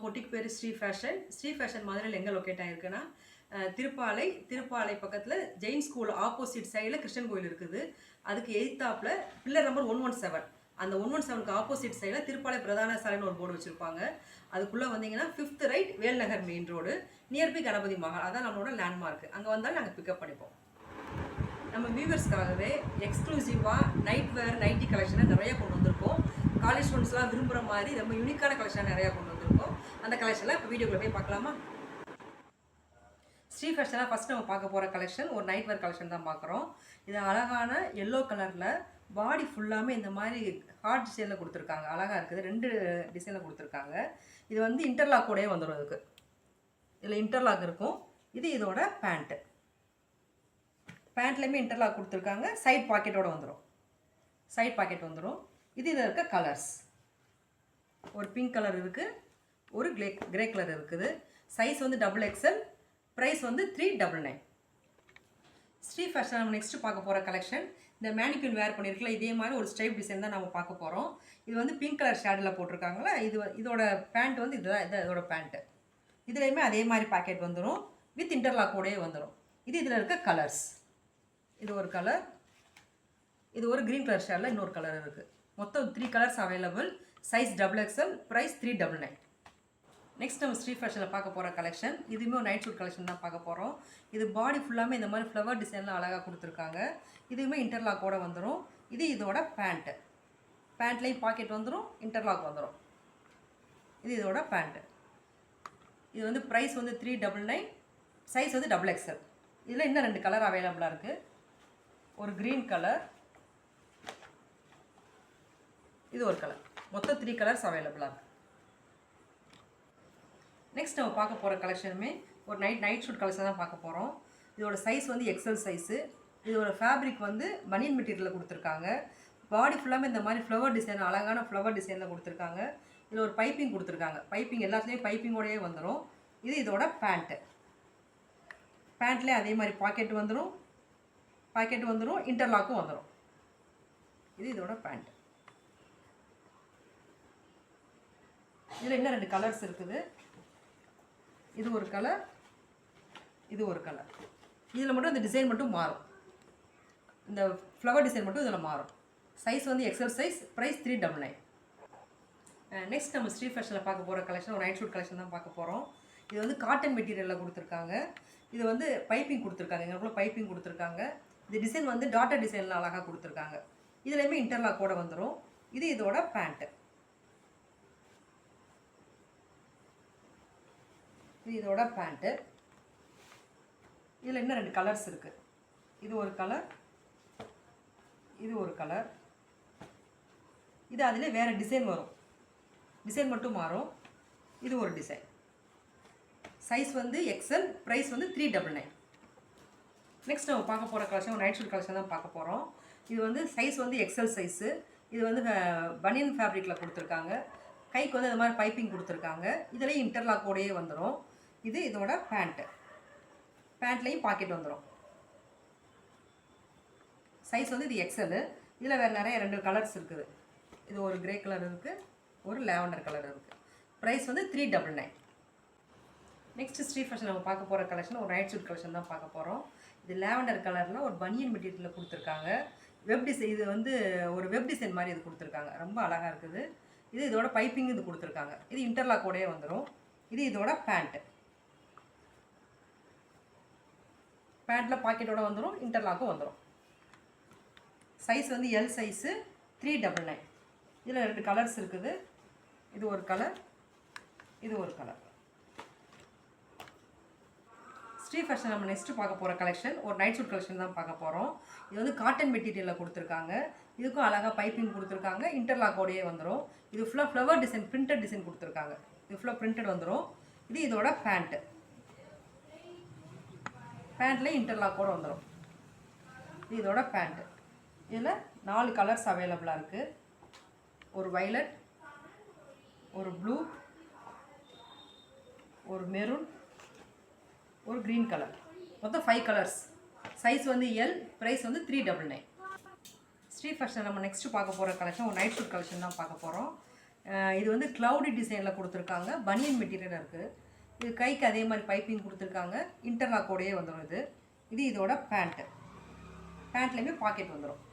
Boutique பேர் Sri fashion. Sri fashion மதுரையில் எங்கே லொக்கேட் ஆகிருக்குன்னா திருப்பாலை பக்கத்தில் ஜெயின் ஸ்கூல் ஆப்போசிட் சைடில் கிருஷ்ணன் கோயில் இருக்குது. அதுக்கு எய்த்தாப்பில் பில்லர் நம்பர் 117. அந்த 117க்கு ஆப்போசிட் சைடில் திருப்பாலை பிரதான சாலைன்னு ஒரு போர்டு வச்சுருப்பாங்க. அதுக்குள்ளே வந்தீங்கன்னா 5th right Velnagar main road nearby Ganapathi Mahal. அதான் நம்மளோட லேண்ட்மார்க். அங்கே வந்தாலும் நாங்கள் பிக்கப் பண்ணிப்போம். நம்ம வியூவர்ஸ்க்காகவே எக்ஸ்க்ளூசிவாக நைட் வேர் நைட்டி கலெக்ஷனை நிறைய கொண்டு வந்திருக்கோம். காலேஜ் ஸ்டூடெண்ட்ஸ்லாம் விரும்புகிற மாதிரி ரொம்ப யூனிக்கான கலெக்ஷன் நிறையா கொண்டு வந்திருக்கோம். அந்த கலெக்ஷனில் இப்போ வீடியோக்குள்ள போய் பார்க்கலாமா? ஸ்ரீ ஃபேஷனாக ஃபஸ்ட் நம்ம பார்க்க போகிற கலெக்ஷன் ஒரு நைட் வேர் கலெக்ஷன் தான் பார்க்குறோம். இது அழகான எல்லோ கலரில் பாடி ஃபுல்லாமே இந்த மாதிரி ஹார்ட் டிசைனில் கொடுத்துருக்காங்க. அழகாக இருக்குது. 2 டிசைனில் கொடுத்துருக்காங்க. இது வந்து இன்டர்லாக்கோடே வந்துடும். இதுக்கு இதில் இன்டர்லாக் இருக்கும். இது இதோட பேண்ட்டு. பேண்ட்லேயுமே இன்டர்லாக் கொடுத்துருக்காங்க. சைட் பாக்கெட்டோடு வந்துடும். சைட் பாக்கெட் வந்துடும். இது இதில் இருக்க கலர்ஸ் ஒரு பிங்க் கலர் இருக்குது, ஒரு கிரே கலர் இருக்குது. சைஸ் வந்து XXL. ப்ரைஸ் வந்து 399. ஸ்ரீ ஃபேஷன் நம்ம நெக்ஸ்ட்டு பார்க்க போகிற கலெக்ஷன் இந்த மேனிக்யூன் வேர் பண்ணியிருக்கல இதே மாதிரி ஒரு ஸ்ட்ரைப் டிசைன் தான் நம்ம பார்க்க போகிறோம். இது வந்து பிங்க் கலர் ஷேடில் போட்டிருக்காங்களா. இதோட பேண்ட் வந்து இதோட பேண்ட்டு. இதுலேயுமே அதே மாதிரி பாக்கெட் வந்துடும். வித் இன்டர்லாக்கோடே வந்துடும். இது இதில் இருக்க கலர்ஸ். இது ஒரு கலர், இது ஒரு க்ரீன் கலர் ஷேடில் இன்னொரு கலர் இருக்குது. மொத்தம் 3 colours available. Size XXL. Price 399. Next நம்ம ஸ்ட்ரீட் ஃபேஷனில் பார்க்க போகிற கலெக்ஷன் இதுவுமே ஒரு நைட் ஷூட் கலெக்ஷன் தான் பார்க்க போகிறோம். இது பாடி ஃபுல்லாமே இந்த மாதிரி ஃப்ளவர் டிசைன்லாம் அழகாக கொடுத்துருக்காங்க. இதுவுமே இன்டர்லாக்கோடு வந்துடும். இது இதோட பேண்ட்டு. பேண்ட்லேயும் பாக்கெட் வந்துடும், இன்டர்லாக் வந்துடும். இது இதோட பேண்ட்டு. இது வந்து ப்ரைஸ் வந்து 399. சைஸ் வந்து XXL. இதில் இன்னும் 2 கலர் அவைலபிளாக இருக்குது. ஒரு க்ரீன் கலர், இது ஒரு கலர். மொத்தம் 3 கலர்ஸ் அவைலபிளாக இருக்குது. நெக்ஸ்ட் நம்ம பார்க்க போகிற கலெக்ஷனுமே ஒரு நைட் ஷூட் கலெக்ஷன் தான் பார்க்க போகிறோம். இதோட சைஸ் வந்து XL சைஸு. இதோட ஃபேப்ரிக் வந்து பனியன் மெட்டீரியலில் கொடுத்துருக்காங்க. பாடி ஃபுல்லாமே இந்த மாதிரி ஃப்ளவர் டிசைன், அழகான ஃப்ளவர் டிசைனில் கொடுத்துருக்காங்க. இதில் ஒரு பைப்பிங் கொடுத்துருக்காங்க. பைப்பிங் எல்லாத்துலேயும் பைப்பிங்கோடையே வந்துடும். இது இதோட பேண்ட்டு. பேண்ட்லேயே அதே மாதிரி பாக்கெட் வந்துடும், இன்டர்லாக்கும் வந்துடும். இது இதோட பேண்ட். இதில் இன்னும் 2 கலர்ஸ் இருக்குது. இது ஒரு கலர், இது ஒரு கலர். இதில் மட்டும் இந்த டிசைன் மட்டும் மாறும். இந்த ஃப்ளவர் டிசைன் மட்டும் இதில் மாறும். சைஸ் வந்து XL சைஸ். ப்ரைஸ் 399. நெக்ஸ்ட் நம்ம ஸ்ட்ரீட் ஃபேஷனில் பார்க்க போகிற கலெக்ஷன் ஒரு நைட் ஷூட் கலெக்ஷன் தான் பார்க்க போகிறோம். இது வந்து காட்டன் மெட்டீரியலில் கொடுத்துருக்காங்க. இது வந்து பைப்பிங் கொடுத்துருக்காங்க. எங்களுக்குள்ள பைப்பிங் கொடுத்துருக்காங்க. இது டிசைன் வந்து டாட்டர் டிசைனில் அழகாக கொடுத்துருக்காங்க. இதுலேயுமே இன்டர்லாக்கோட வந்துடும். இது இதோட பேண்ட்டு. இது இதோட பேண்ட்டு. இதில் இன்னும் 2 கலர்ஸ் இருக்குது. இது ஒரு கலர், இது ஒரு கலர். இது அதில் வேறு டிசைன் வரும். டிசைன் மட்டும் மாறும். இது ஒரு டிசைன். சைஸ் வந்து XL. ப்ரைஸ் வந்து 399. நெக்ஸ்ட் நம்ம பார்க்க போகிற கலெக்ஷன் ஒரு நைட் ஷூட் கலெக்ஷன் தான் பார்க்க போகிறோம். இது வந்து சைஸ் வந்து XL சைஸு. இது வந்து பனியன் ஃபேப்ரிக்கில் கொடுத்துருக்காங்க. கைக்கு வந்து இந்த மாதிரி பைப்பிங் கொடுத்துருக்காங்க. இதுலேயும் இன்டர்லாக்கோடையே வந்துடும். இது இதோட பேண்ட்டு. பேண்ட்லேயும் பாக்கெட் வந்துடும். சைஸ் வந்து இது XL. இதில் வேறு நிறைய 2 கலர்ஸ் இருக்குது. இது ஒரு கிரே கலர் இருக்குது, ஒரு லாவெண்டர் கலர் இருக்குது. ப்ரைஸ் வந்து 399. நெக்ஸ்ட் ஸ்ட்ரீட் ஃபேஷன் நம்ம பார்க்க போகிற கலெக்ஷன் ஒரு நைட் ஷூட் கலெக்ஷன் தான் பார்க்க போகிறோம். இது லாவெண்டர் கலரில் ஒரு பனியன் மெட்டீரியலில் கொடுத்துருக்காங்க. Web design. இது வந்து ஒரு வெப் டிசைன் மாதிரி இது கொடுத்துருக்காங்க. ரொம்ப அழகாக இருக்குது. இது இதோட பைப்பிங் இது கொடுத்துருக்காங்க. இது இன்டர்லாக்கோடையே வந்துடும். இது இதோட பேண்ட்டு. பேண்ட்டில் பாக்கெட்டோட வந்துடும், இன்டர்லாக்கும் வந்துடும். சைஸ் வந்து L சைஸு. 399. இதில் 2 கலர்ஸ் இருக்குது. இது ஒரு கலர், இது ஒரு கலர். ஸ்ட்ரீட் ஃபேஷன் நம்ம நெக்ஸ்ட்டு பார்க்க போகிற கலெக்ஷன் ஒரு நைட் ஷூட் கலெக்ஷன் தான் பார்க்க போகிறோம். இது வந்து காட்டன் மெட்டீரியலில் கொடுத்துருக்காங்க. இதுக்கும் அழகாக பைப்பிங் கொடுத்துருக்காங்க. இன்டர்லாக்கோடையே வந்துடும். இது ஃபுல்லாக ஃப்ளவர் டிசைன், பிரிண்டட் டிசைன் கொடுத்துருக்காங்க. இது ஃபுல்லாக பிரிண்டட் வந்துடும். இது இதோட பேண்ட்டு. பேண்ட்லேயே இன்டர்லாக்கோடு வந்துடும். இது இதோட பேண்ட்டு. இதில் 4 கலர்ஸ் அவைலபிளாக இருக்குது. ஒரு வைலட், ஒரு ப்ளூ, ஒரு மெரூன், ஒரு க்ரீன் கலர். மொத்தம் 5 கலர்ஸ். சைஸ் வந்து L. ப்ரைஸ் வந்து 399. ஸ்ட்ரீட் ஃபேஷன் நம்ம நெக்ஸ்ட்டு பார்க்க போகிற கலெக்ஷன் ஒரு நைட் ஷூட் கலெக்ஷன் தான் பார்க்க போகிறோம். இது வந்து க்ளவுடி டிசைனில் கொடுத்துருக்காங்க. பனியன் மெட்டீரியலாக இருக்குது. இது கைக்கு அதே மாதிரி பைப்பிங் கொடுத்துருக்காங்க. இன்டர்லாக்கோடையே வந்துடும். இது இதோட பேண்ட்டு. பேண்ட்லேயுமே பாக்கெட் வந்துடும்.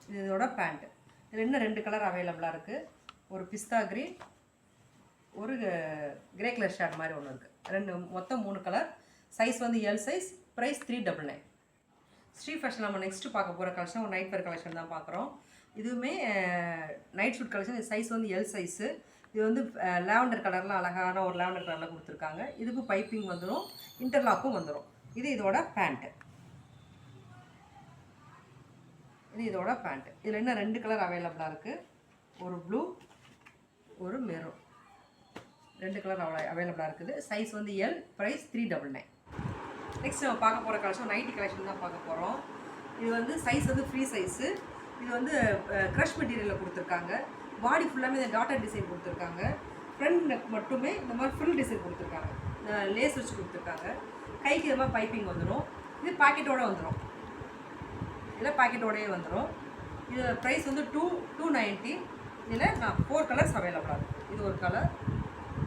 இது இதோட பேண்ட்டு. இதில் இன்னும் 2 கலர் அவைலபிளாக இருக்குது. ஒரு பிஸ்தா க்ரீன், ஒரு கிரே கலர் ஷர்ட் மாதிரி ஒன்று இருக்குது. மொத்தம் 3 கலர். சைஸ் வந்து L size. Price 399. Sri fashion நம்ம நெக்ஸ்ட்டு பார்க்க போகிற கலெக்ஷன் ஒரு நைட் வேர் கலெக்ஷன் தான் பார்க்குறோம். இதுவுமே நைட் ஷூட் கலெக்ஷன். சைஸ் வந்து எல் சைஸு. இது வந்து லாவெண்டர் கலரில் அழகான ஒரு லாவெண்டர் கலரில் கொடுத்துருக்காங்க. இதுக்கு பைப்பிங் வந்துடும், இன்டர்லாக்கும் வந்துடும். இது இதோட பேண்ட்டு. இது இதோட பேண்ட்டு. இதில் இன்னும் 2 கலர் அவைலபிளாக இருக்குது. ஒரு ப்ளூ, ஒரு மெரூன். 2 கலர் அவைலபிளாக இருக்குது. சைஸ் வந்து எல். ப்ரைஸ் 399. நெக்ஸ்ட் நம்ம பார்க்க போகிற கலெக்ஷன் நைட்டி கலெக்ஷன் தான் பார்க்க போகிறோம். இது வந்து சைஸ் வந்து ஃப்ரீ சைஸு. இது வந்து க்ரஷ் மெட்டீரியலில் கொடுத்துருக்காங்க. பாடி ஃபுல்லாமே இந்த டாட்டர் டிசைன் கொடுத்துருக்காங்க. ஃப்ரண்ட் நெக் மட்டுமே இந்த மாதிரி ஃபுல் டிசைன் கொடுத்துருக்காங்க. லேஸ் வச்சு கொடுத்துருக்காங்க. கைக்கு இது மாதிரி பைப்பிங் வந்துடும். இது பாக்கெட்டோடு வந்துடும். இதில் பாக்கெட்டோடையே வந்துடும். இது ப்ரைஸ் வந்து 290. இதில் 4 கலர்ஸ் அவைலபிளாக இருக்குது. இது ஒரு கலர்,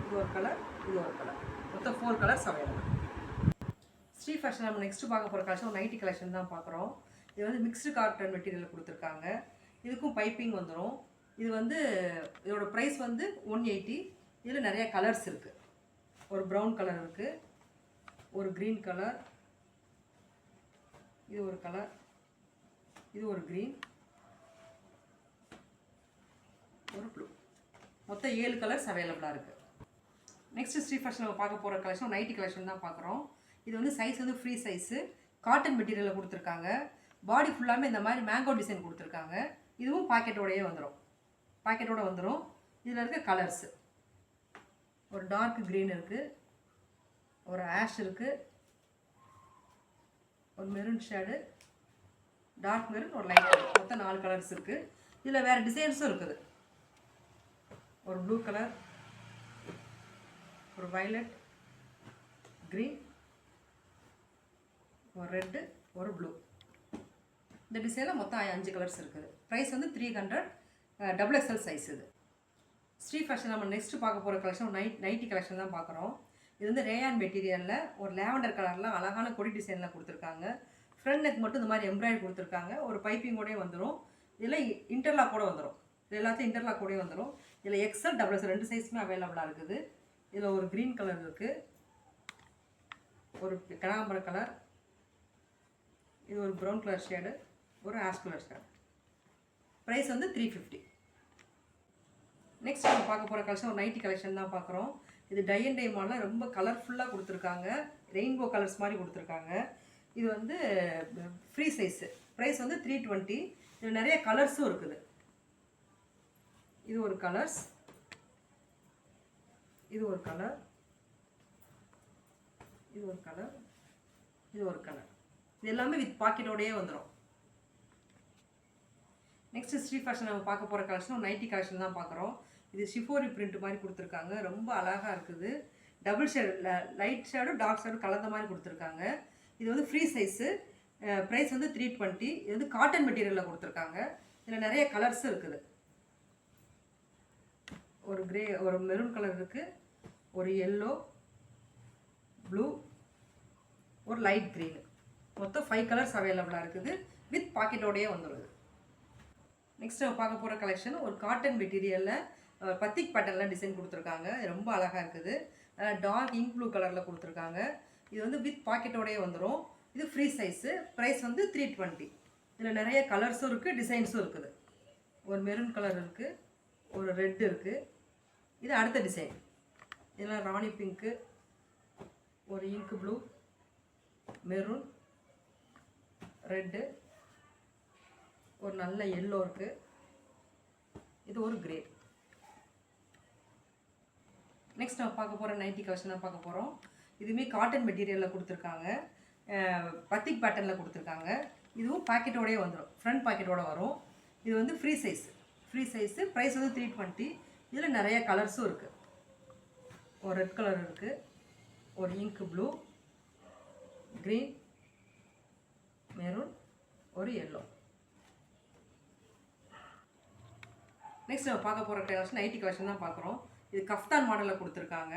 இது ஒரு கலர், இது ஒரு கலர். மொத்தம் 4 கலர்ஸ் அவைலபிள். ஸ்ரீ ஃபேஷன் நம்ம நெக்ஸ்ட்டு பார்க்க போகிற கலெக்ஷன் நைட்டி கலெக்ஷன் தான் பார்க்குறோம். இது வந்து மிக்ஸ்டு காட்டன் மெட்டீரியல் கொடுத்துருக்காங்க. இதுக்கும் பைப்பிங் வந்துடும். இது வந்து இதோட ப்ரைஸ் வந்து 180. இதில் நிறையா கலர்ஸ் இருக்குது. ஒரு ப்ரௌன் கலர் இருக்குது, ஒரு க்ரீன் கலர், இது ஒரு கலர், இது ஒரு க்ரீன், ஒரு ப்ளூ. மொத்தம் 7 கலர்ஸ் அவைலபிளாக இருக்குது. நெக்ஸ்ட்டு ஸ்ரீ ஃபேஷன் நம்ம பார்க்க போகிற கலெக்ஷன் நைட்டி கலெக்ஷன் தான் பார்க்குறோம். இது வந்து சைஸ் வந்து ஃப்ரீ சைஸு. காட்டன் மெட்டீரியலில் கொடுத்துருக்காங்க. பாடி ஃபுல்லாமே இந்த மாதிரி மேங்கோ டிசைன் கொடுத்துருக்காங்க. இதுவும் பாக்கெட்டோடையே வந்துடும். பாக்கெட்டோடு வந்துடும். இதில் இருக்க கலர்ஸு ஒரு டார்க் க்ரீன் இருக்குது, ஒரு ஆஷ் இருக்குது, ஒரு மெரூன் ஷேடு, டார்க் மெரூன், ஒரு லைட் மெரூன். மொத்தம் 4 கலர்ஸ் இருக்குது. இதில் வேறு டிசைன்ஸும் இருக்குது. ஒரு ப்ளூ கலர், ஒரு வயலட், க்ரீன், ஒரு ரெட்டு, ஒரு ப்ளூ. இந்த டிசைனில் மொத்தம் 5 கலர்ஸ் இருக்குது. ப்ரைஸ் வந்து 300. XXL size. இது ஸ்ரீ ஃபேஷன் நம்ம நெக்ஸ்ட்டு பார்க்க போகிற கலெக்ஷன் நைட்டி கலெக்ஷன் தான் பார்க்குறோம். இது வந்து ரேயான் மெட்டீரியலில் ஒரு லேவண்டர் கலரில் அழகான கொடி டிசைனில் கொடுத்துருக்காங்க. ஃப்ரண்ட் நெக் மட்டும் இந்த மாதிரி எம்ப்ராய்டரி கொடுத்துருக்காங்க. ஒரு பைப்பிங்கோடய வந்துடும். இதில் இன்டர்லாக் கூட வந்துடும். இது எல்லாத்தையும் இன்டர்லாக் கூட வந்துடும். இதில் XL, XXL 2 சைஸுமே அவைலபிளாக இருக்குது. இதில் ஒரு க்ரீன் கலர் இருக்குது, ஒரு கனகாம்பர கலர், இது ஒரு ப்ரௌன் கலர் ஷேடு, ஒரு ஆஷ் கலர் ஷேடு. ப்ரைஸ் வந்து 350. நெக்ஸ்ட் நம்ம பார்க்க போகிற கலெக்ஷன் ஒரு நைட்டி கலெக்ஷன் தான் பார்க்குறோம். இது டை அண்ட் டை மாடலில் ரொம்ப கலர்ஃபுல்லாக கொடுத்துருக்காங்க. ரெயின்போ கலர்ஸ் மாதிரி கொடுத்துருக்காங்க. இது வந்து ஃப்ரீ சைஸு. ப்ரைஸ் வந்து 320. இதில் நிறைய கலர்ஸும் இருக்குது. இது ஒரு கலர்ஸ், இது ஒரு கலர், இது ஒரு கலர், இது ஒரு கலர். இது எல்லாமே வித் பாக்கெட்டோடையே வந்துடும். நெக்ஸ்ட் ஸ்ரீ ஃபேஷன் நம்ம பார்க்க போகிற கலெக்ஷன் நைட்டி கலெக்ஷன் தான் பார்க்குறோம். இது ஷிஃபோரி பிரிண்ட் மாதிரி கொடுத்துருக்காங்க. ரொம்ப அழகாக இருக்குது. டபுள் ஷேடு, லைட் ஷேடும் டார்க் ஷேடும் கலந்த மாதிரி கொடுத்துருக்காங்க. இது வந்து ஃப்ரீ சைஸு. ப்ரைஸ் வந்து 320. இது வந்து காட்டன் மெட்டீரியலில் கொடுத்துருக்காங்க. இதில் நிறைய கலர்ஸும் இருக்குது. ஒரு கிரே, ஒரு மெரூன் கலர் இருக்குது, ஒரு எல்லோ, ப்ளூ, ஒரு லைட் க்ரீனு. மொத்தம் 5 கலர்ஸ் அவைலபிளாக இருக்குது. வித் பாக்கெட்டோடையே வந்துடுது. நெக்ஸ்ட் நம்ம பார்க்க போகிற கலெக்ஷன் ஒரு காட்டன் மெட்டீரியலில் பத்திக் பேட்டர்னில் டிசைன் கொடுத்துருக்காங்க. ரொம்ப அழகாக இருக்குது. டார்க் இங்க் ப்ளூ கலரில் கொடுத்துருக்காங்க. இது வந்து வித் பாக்கெட்டோடையே வந்துடும். இது ஃப்ரீ சைஸு. ப்ரைஸ் வந்து 320. இதில் நிறைய கலர்ஸும் இருக்குது, டிசைன்ஸும் இருக்குது. ஒரு மெரூன் கலர் இருக்குது, ஒரு ரெட் இருக்குது. இது அடுத்த டிசைன். இதெல்லாம் ராணி பிங்க்கு, ஒரு இங்க் ப்ளூ, மெரூன், ரெட்டு, ஒரு நல்ல எல்லோ இருக்குது. இது ஒரு கிரே. நெக்ஸ்ட் நம்ம பார்க்க போகிற நைட்டி கலெக்ஷன் தான் பார்க்க போகிறோம். இதுவுமே காட்டன் மெட்டீரியலில் கொடுத்துருக்காங்க. பத்திக் பேட்டர்னில் கொடுத்துருக்காங்க. இதுவும் பாக்கெட்டோடையே வந்துடும். ஃப்ரண்ட் பாக்கெட்டோடு வரும். இது வந்து free size. Free size. Price வந்து 320. இதில் நிறைய கலர்ஸும் இருக்குது. ஒரு ரெட் கலர் இருக்குது, ஒரு இங்க் ப்ளூ, க்ரீன், மெரூன், ஒரு எல்லோ. நெக்ஸ்ட் நம்ம பார்க்க போகிற கலெக்ஷன் நைட்டி கலெக்ஷன் தான் பார்க்குறோம். இது கஃப்தான் மாடலில் கொடுத்துருக்காங்க.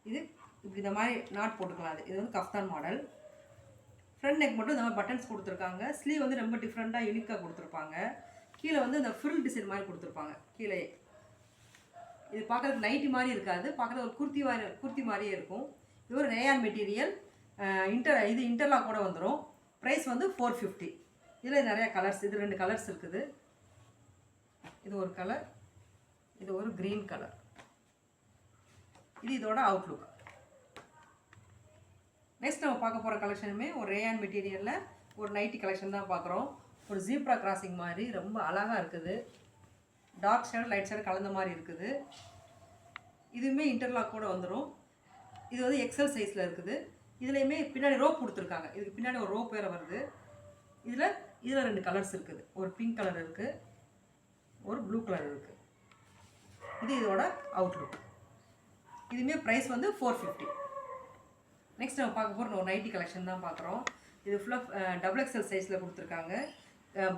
இது இப்படி இந்த மாதிரி நாட் போட்டுக்கலாம். இது வந்து கஃப்தான் மாடல். ஃப்ரண்ட் நெக் மட்டும் இந்த மாதிரி பட்டன்ஸ் கொடுத்துருக்காங்க. ஸ்லீவ் வந்து ரொம்ப டிஃப்ரெண்ட்டாக யூனிக்காக கொடுத்துருப்பாங்க. கீழே வந்து இந்த ஃப்ரில் டிசைன் மாதிரி கொடுத்துருப்பாங்க கீழே. இது பார்க்குறதுக்கு நைட்டி மாதிரி இருக்காது, பார்க்குறது ஒரு குர்த்தி மாதிரியே இருக்கும். இது ஒரு ரேயான் மெட்டீரியல். இன்டர்லாக் கூட வந்துடும். ப்ரைஸ் வந்து 450. இதில் நிறையா கலர்ஸ், இது 2 கலர்ஸ் இருக்குது. இது ஒரு கலர், இது ஒரு க்ரீன் கலர். இது இதோட அவுட்லுக். நெக்ஸ்ட் நம்ம பார்க்க போகிற கலெக்ஷனுமே ஒரு ரேயான் மெட்டீரியலில் ஒரு நைட்டி கலெக்ஷன் தான் பார்க்குறோம். ஒரு ஜீப்ரா கிராசிங் மாதிரி ரொம்ப அழகாக இருக்குது. டார்க் ஷேடு லைட் ஷேடு கலந்த மாதிரி இருக்குது. இதுவுமே இன்டர்லாக் கூட வந்துடும். இது வந்து எக்ஸல் சைஸில் இருக்குது. இதுலேயுமே பின்னாடி ரோப் கொடுத்துருக்காங்க. இதுக்கு பின்னாடி ஒரு ரோப் வேறு வருது. இதில் 2 கலர்ஸ் இருக்குது. ஒரு பிங்க் கலர் இருக்குது, ஒரு ப்ளூ கலர் இருக்குது. இது இதோட அவுட்லுக். இதுவுமே ப்ரைஸ் வந்து 450. நெக்ஸ்ட் நம்ம பார்க்க போகிற ஒரு நைட்டி கலெக்ஷன் தான் பார்க்குறோம். இது ஃபுல்லாக XXL சைஸில் கொடுத்துருக்காங்க.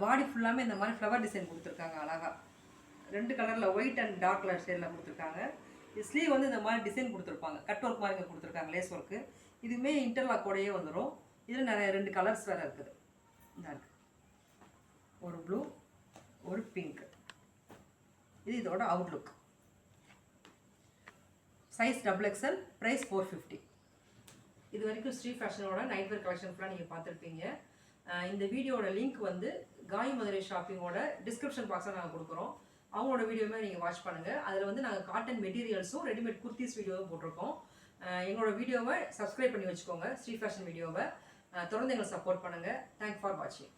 பாடி ஃபுல்லாமே இந்த மாதிரி ஃப்ளவர் டிசைன் கொடுத்துருக்காங்க அழகாக. 2 கலரில் ஒயிட் அண்ட் டார்க் கலர் ஷேடில் கொடுத்துருக்காங்க. இது ஸ்லீவ் வந்து இந்த மாதிரி டிசைன் கொடுத்துருப்பாங்க. கட் ஒர்க் மாதிரி கொடுத்துருக்காங்க, லேஸ் ஒர்க்கு. இதுவுமே இன்டர்லாக் கூடயே வந்துடும். இதில் நிறைய 2 கலர்ஸ் வேறு இருக்குது. இதாக ஒரு ப்ளூ, ஒரு பிங்க். இது இதோட அவுட்லுக். Size XXL, price 450. இது வரைக்கும் ஸ்ரீ ஃபேஷனோட நைட் வேர் கலெக்ஷன் ஃபுல்லாக நீங்கள் பார்த்துருப்பீங்க. இந்த வீடியோட லிங்க் வந்து காய் மதுரை ஷாப்பிங்கோட டிஸ்கிரிப்ஷன் பாக்ஸில் நாங்கள் கொடுக்குறோம். அவங்களோட வீடியோமே நீங்கள் வாட்ச் பண்ணுங்கள். அதில் வந்து நாங்கள் காட்டன் மெட்டீரியல்ஸும் ரெடிமேட் குர்த்திஸ் வீடியோவும் போட்டிருக்கோம். எங்களோட வீடியோவை சப்ஸ்கிரைப் பண்ணி வச்சுக்கோங்க. ஸ்ரீ ஃபேஷன் வீடியோவை தொடர்ந்து எங்களை சப்போர்ட் பண்ணுங்கள். தேங்க்ஸ் ஃபார் வாட்சிங்.